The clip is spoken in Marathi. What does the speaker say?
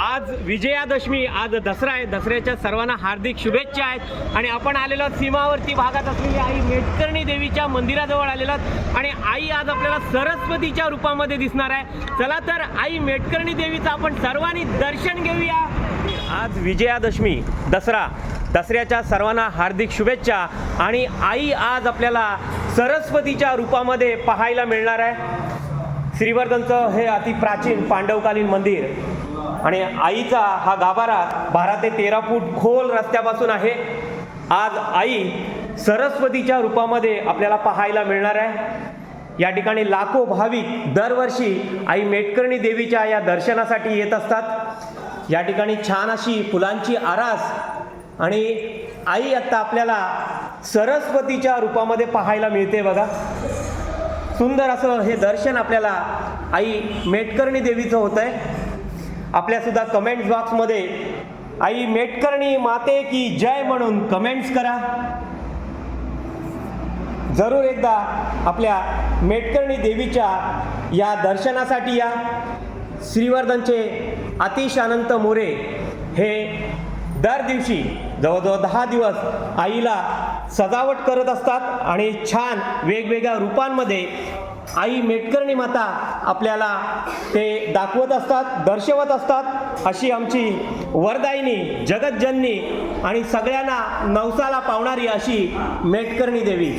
आज विजयादशमी, आज दसरा आहे. दसऱ्याच्या सर्वांना हार्दिक शुभेच्छा आहेत. आणि आपण आलेलो सीमावर्ती भागात असलेली आई मेटकर्णी देवीच्या मंदिराजवळ आलेलो आहोत. आणि आई आज आपल्याला सरस्वतीच्या रूपामध्ये दिसणार आहे. चला तर आई मेटकर्णी देवीचं आपण सर्वांनी दर्शन घेऊया. आज विजयादशमी, दसऱ्याच्या सर्वांना हार्दिक शुभेच्छा. आणि आई आज आपल्याला सरस्वतीच्या रूपामध्ये पाहायला मिळणार आहे. श्रीवर्धनचं हे अति प्राचीन पांडवकालीन मंदिर आणि आईचा हा गाभारा 12 ते 13 फूट खोल रस्त्यापासून आहे. आज आई सरस्वतीच्या रूपामध्ये आपल्याला पाहायला मिळणार आहे. या ठिकाणी लाखो भाविक दरवर्षी आई मेटकर्णी देवीच्या या दर्शनासाठी येत असतात. या ठिकाणी छान अशी फुलांची आरास आणि आई आता आपल्याला सरस्वतीच्या रूपामध्ये पाहायला मिळते. बघा, सुंदर असं हे दर्शन आपल्याला आई मेटकर्णी देवीचं होत आहे. आपल्यासुद्धा कमेंट्स बॉक्समध्ये आई मेटकर्णी माते की जय म्हणून कमेंट्स करा. जरूर एकदा आपल्या मेटकर्णी देवीच्या या दर्शनासाठी या. श्रीवर्धनचे अतिश अनंत मोरे हे दर दिवशी जवळजवळ 10 दिवस आईला सजावट करत असतात आणि छान वेगवेगळ्या रूपांमध्ये आई मेटकर्णी माता आपल्याला ते दाखवत असतात, दर्शवत असतात. अशी आमची वरदायिनी, जगतजननी आणि सगळ्यांना नवसाला पावणारी अशी मेटकर्णी देवी.